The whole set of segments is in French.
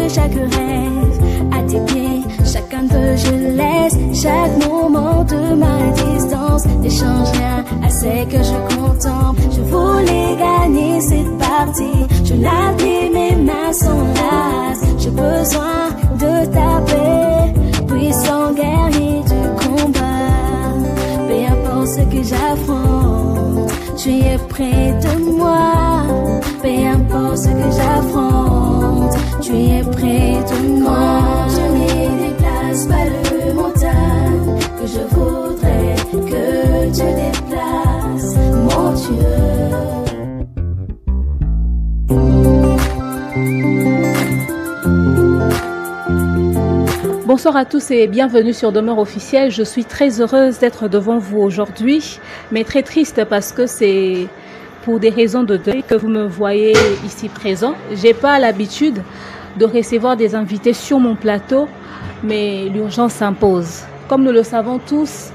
chaque rêve à tes pieds. Chacun d'eux je laisse chaque moment de ma distance. N'échange rien à ce que je contemple. Je voulais gagner cette partie. Je n'appuie mes mains sont lasses. J'ai besoin de ta paix, puissant guerrier du combat. Peu importe ce que j'affronte, tu es près de moi. Peu importe ce que j'affronte, tu es près de moi. Je me déplace pas le montagne que je voudrais que tu déplaces, mon Dieu. Bonsoir à tous et bienvenue sur Demeure Officielle. Je suis très heureuse d'être devant vous aujourd'hui, mais très triste parce que c'est pour des raisons de deuil que vous me voyez ici présent. J'ai pas l'habitude de recevoir des invités sur mon plateau, mais l'urgence s'impose. Comme nous le savons tous,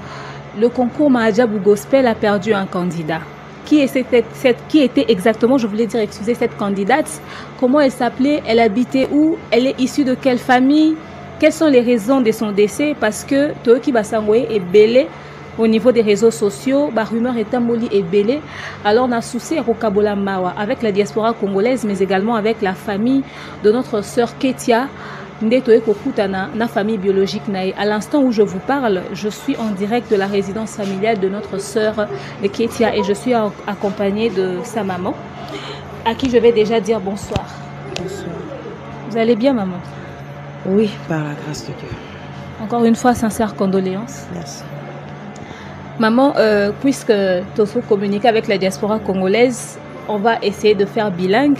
le concours Mahadjabou Gospel a perdu un candidat. Qui était exactement, je voulais dire, excusez, cette candidate? Comment elle s'appelait? Elle habitait où? Elle est issue de quelle famille? Quelles sont les raisons de son décès? Parce que Toki Basangwe est belé au niveau des réseaux sociaux, la rumeur est tamboli et belé. Alors on a souci à Rokabola Mawa avec la diaspora congolaise, mais également avec la famille de notre sœur Ketia. Na famille biologique. À l'instant où je vous parle, je suis en direct de la résidence familiale de notre sœur Ketia et je suis accompagnée de sa maman, à qui je vais déjà dire bonsoir. Bonsoir. Vous allez bien, maman? Oui, par la grâce de Dieu. Encore une fois, sincères condoléances. Merci. Maman, puisque Toso communique avec la diaspora congolaise, on va essayer de faire bilingue.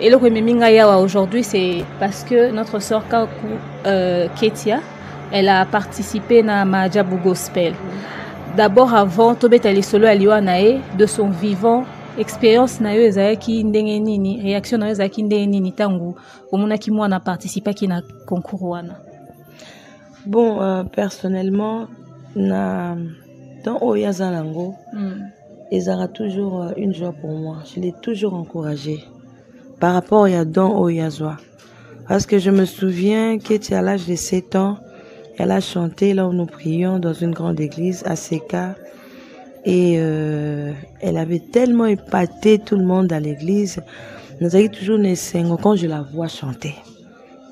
Et le Yawa aujourd'hui, c'est parce que notre sœur Ketia, elle a participé à Mahadjabou Gospel. D'abord, avant, Tobet Alisolo Aliwanae, de son vivant, expérience na yo ezaki ndenge nini, réaction na yo ezaki ndenge nini tangu omonaki mwana participer ki na concours wana? Bon, personnellement, dans Oyaza Lango, ils aura toujours une joie pour moi. Je l'ai toujours encouragé par rapport à Don Oyazwa. Parce que je me souviens qu'elle à l'âge de 7 ans, elle a chanté là où nous prions dans une grande église à Seka. Et elle avait tellement épaté tout le monde à l'église. Nous avons toujours naissé quand je la vois chanter.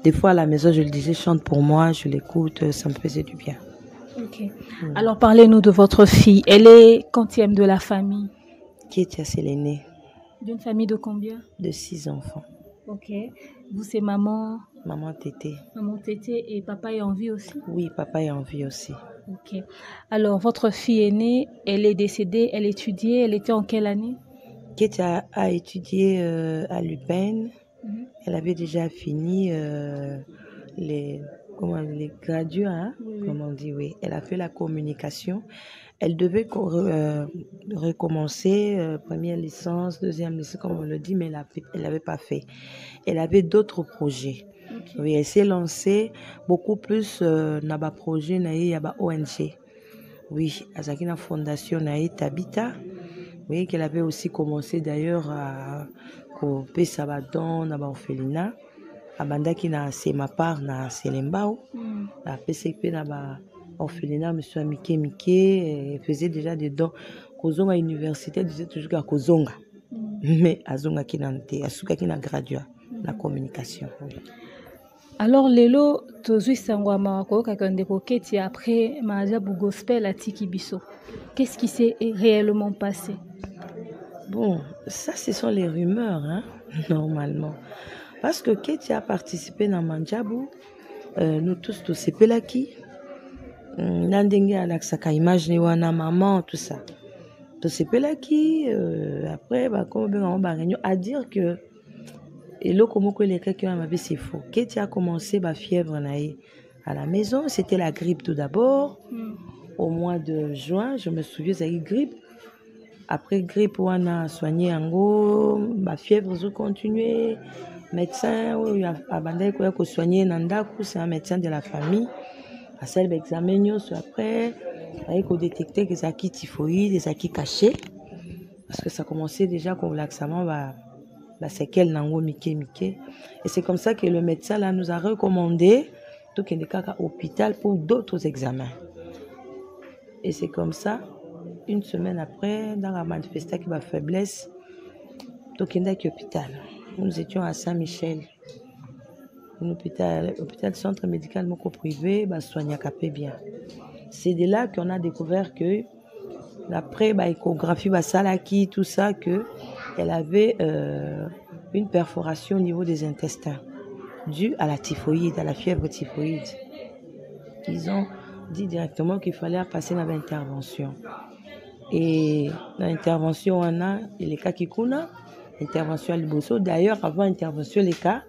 Des fois à la maison, je lui disais chante pour moi, je l'écoute, ça me faisait du bien. Ok. Alors parlez-nous de votre fille. Elle est quantième de la famille? Ketia, c'est l'aînée. D'une famille de combien? De 6 enfants. Ok. Vous, c'est maman? Maman Tété. Maman Tété, et papa est en vie aussi? Oui, papa est en vie aussi. Ok. Alors, votre fille aînée, elle est décédée, elle étudiait, elle était en quelle année? Ketia a étudié à l'UPEN. Elle avait déjà fini les graduats, hein? Oui. Comme on dit, oui. Elle a fait la communication. Elle devait recommencer première licence, deuxième licence, comme on le dit, mais elle n'avait pas fait. Elle avait d'autres projets. Okay. Oui, elle s'est lancée beaucoup plus dans les projets dans ONG. Oui, à la fondation Tabita. Oui, qu'elle avait aussi commencé d'ailleurs à couper Sabadon dans l'orphelinat. Abandaki na ma part na Selembao. La PCP na orphelinat, monsieur Mike faisait déjà des dons. Kozonga université disait toujours à Kozonga. Mais Azonga qui n'a pas Asuka qui n'a gradué la communication. Alors, Lelo, Tozui Sangwama, Kakandeko Keti, après Mahadjabou Gospel à Tikibiso, qu'est-ce qui s'est réellement passé? Bon, ça, ce sont les rumeurs, hein, normalement. Parce que Keti a participé dans Mahadjabou, nous tous ces pelaki. Nandenge alaksaka image ni wana maman tout ça to sepela qui après comme on va réunion à dire que et là comment que les cas qui m'a c'est faux. Ketia a commencé ba fièvre naïe à la maison, c'était la grippe tout d'abord. Au mois de juin, je me souviens ça y grippe. Après grippe on a soigné ango, ba fièvre zo continuer. Médecin ou abandé ko soigner nandaku, c'est un médecin de la famille. À celle examen après avec on détecter que ça qui typhoïde et ça qui caché parce que ça commençait déjà comme l'accent va séquelle nango mike. Et c'est comme ça que le médecin là nous a recommandé tout qu'il y a hôpital pour d'autres examens. Et c'est comme ça, une semaine après, dans la manifestation qui va faiblesse, tout qu'il y a hôpital. Nous étions à Saint-Michel. L'hôpital centre médical moko privé, bah soigna capé bien. C'est de là qu'on a découvert que après bah échographie bah salaki tout ça que elle avait une perforation au niveau des intestins due à la typhoïde, à la fièvre typhoïde. Ils ont dit directement qu'il fallait passer dans l'intervention. Et dans l'intervention on a les cas qui kuna, intervention à Liboso. D'ailleurs avant intervention les cas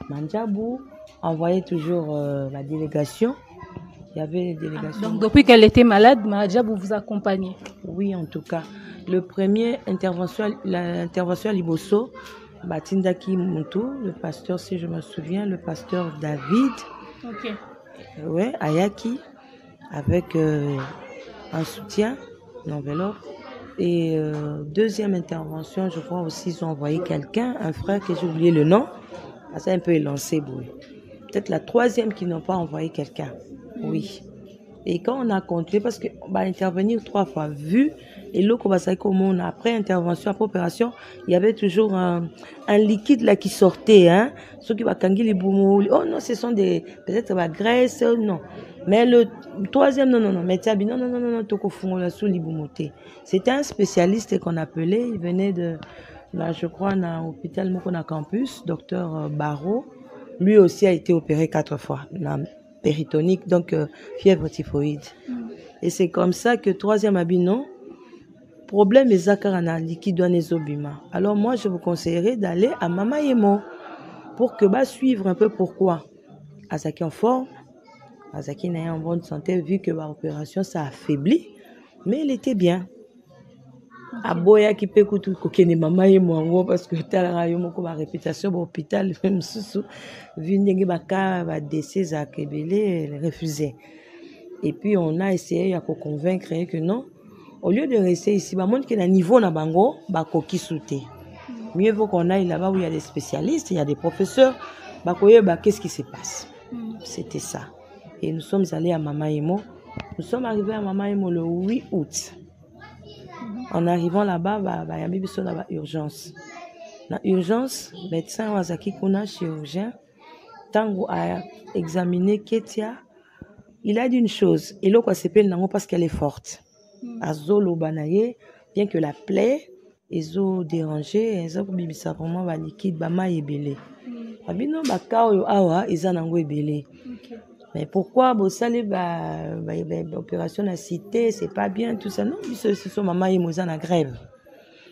Mandjabou envoyait toujours la délégation. Il y avait des délégations. Donc depuis qu'elle était malade, Mandjabou vous accompagnait? Oui, en tout cas. Le premier l'intervention à Liboso, Batindaki Moutou, le pasteur, si je me souviens, le pasteur David. Ok. Ouais, Ayaki, avec un soutien, une enveloppe. Et deuxième intervention, je crois aussi, ils ont envoyé quelqu'un, un frère que j'ai oublié le nom. C'est un peu élancé, oui. Peut-être la troisième qui n'ont pas envoyé quelqu'un. Oui. Et quand on a continué, parce qu'on va intervenir 3 fois, vu, et l'eau qu'on va savoir comment on a, après intervention, après opération, il y avait toujours un liquide là qui sortait, hein. Ceux qui vont kangi les boumou. Oh non, ce sont des, peut-être la graisse, non. Mais le troisième, non, mais non, toko fungo la sous l'iboumoté. C'était un spécialiste qu'on appelait, il venait de, là, je crois, à l'hôpital Mokona Campus, docteur Barreau. Lui aussi a été opéré 4 fois, la péritonique, donc fièvre typhoïde. Et c'est comme ça que troisième abinon, problème est zakarana liquide anezobima. Alors moi, je vous conseillerais d'aller à Mama Yemo pour que suivre un peu pourquoi. Azaki en forme, Azaki n'est en bonne santé vu que l'opération ça affaiblit, mais il était bien. Aboya qui peut écouter kokene Mama Yemo parce que t'as la réputation de l'hôpital même sous vu n'engue baka décès za kebele refusé. Et puis on a essayé à convaincre que non. Au lieu de rester ici, bah montre que le niveau na bango bah koki souté. Mieux vaut qu'on aille là-bas où il y a des spécialistes, il y a des professeurs, bah qu'est-ce qui se passe. C'était ça. Et nous sommes allés à Mama Yemo. Nous sommes arrivés à Mama Yemo le 8 août. En arrivant là-bas, il y a une urgence. Dans l'urgence, médecin Wazaki Kuna, chirurgien, Tango a examiné Ketia. Il a dit une chose, et l'autre s'appelle Nango parce qu'elle est forte. Azolo banaye, bien que la plaie, ils ont dérangé, ils ont bibisa vraiment ba liquide, ba ma ebele. Abino ba kao awa, ils ont nango ebele. Mais pourquoi bosale opération na cité, c'est pas bien tout ça non, ce sont maman et moza na grève.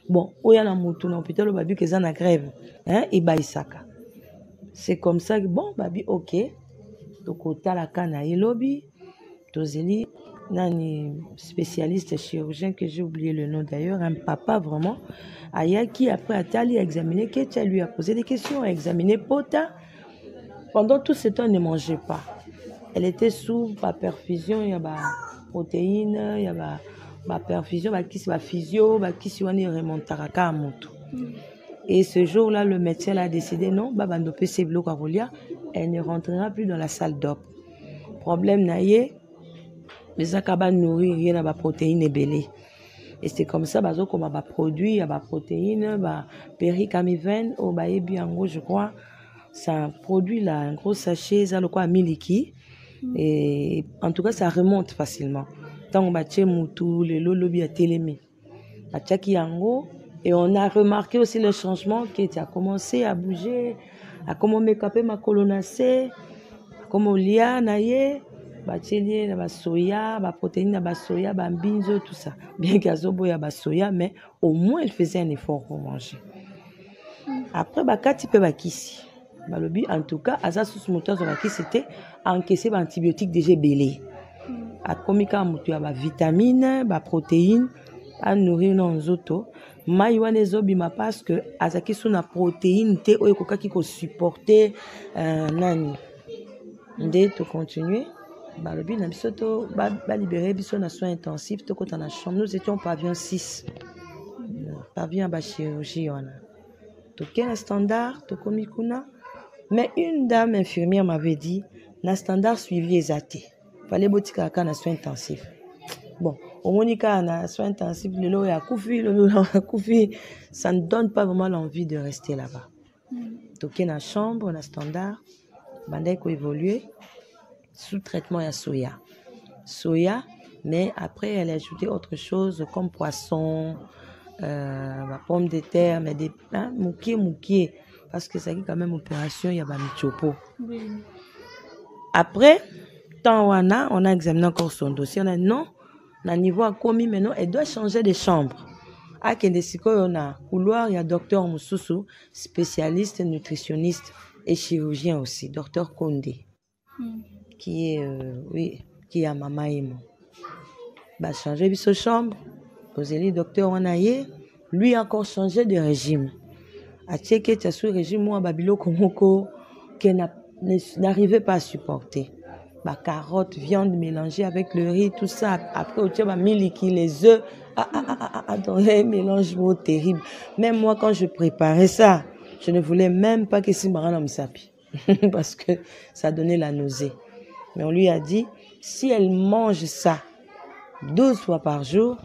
Bon, oya na mutu na hôpital ba bi que za na grève, hein, et ba isaka. C'est comme ça que bon, babi OK. Donc au talaka et lobby, tozeli nani spécialiste chirurgien que j'ai oublié le nom d'ailleurs, un papa vraiment, Ayaki après Atali a examiné Ketia, lui a posé des questions, a examiné Pota. Pendant tout ce temps, elle ne mangeait pas. Elle était sous perfusion, il y a protéines, il y a perfusion, qui se physio, qui se remontaraka à moto. Et ce jour-là, le médecin a décidé non, elle ne rentrera plus dans la salle d'op. Problème naïe, les acabas nourrir rien à protéines et belé. Et c'est comme ça, comme produit, il y a protéines, péricamiven, au biango, je crois, ça produit là un gros sachet, ça le quoi miliki. Et en tout cas, ça remonte facilement. Tant on battait moutou, les lolobi à télémé. Et on a remarqué aussi le changement qui a commencé à bouger, à comment make-up ma colonacée, à comment lia naie, batelier na soya, protéines na soya, binzo tout ça. Bien gazobo ya soya, mais au moins elle faisait un effort pour manger. Après kati pe bakisi. Balobi en tout cas, azasus moteur qui c'était encaissé antibiotiques déjà belé. A komika mutu ya vitamines, protéines, à nourrir nos autos. Maïwane zobima parce que azaki suna protéines te oyekoka ki ko supporter nani. Ndé to continuer. Balobi na bisoto ba libérer biso na soins intensifs to kota na chambre. Nous étions pavillon 6. Pavillon ba chirurgie on a. toke na standard, tokomi kuna. Mais une dame infirmière m'avait dit, na standard suivi ezate. Fallait botika ka na soins intensifs. Bon, au monika na soins intensifs, le ya koufi, ça ne donne pas vraiment l'envie de rester là-bas. Toke na chambre, na standard, bandai ko évoluer sous traitement ya soya, mais après elle a ajouté autre chose comme poisson, pommes de terre, mais des moukié, parce que ça qui quand même opération, il y a ba michopo. Oui. Après, tant on a examiné encore son dossier, on a non, na niveau a commis maintenant, elle doit changer de chambre. À Kendesiko, on a couloir, il y a docteur Moussoussou, spécialiste, nutritionniste et chirurgien aussi, docteur Kondé, qui est à Mama Emo. Bah, changer sa chambre, poser les docteurs on a lui encore changé de régime. A checké ce régime, moi, Babilo Komoko, qu'elle n'arrivait pas à supporter. Bah, carottes, viande mélangée avec le riz, tout ça. Après, au tient, miliki, les œufs. Attendez, mélange terrible. Même moi, quand je préparais ça, je ne voulais même pas que Simbaran me sapi. Parce que ça donnait la nausée. Mais on lui a dit, si elle mange ça 12 fois par jour,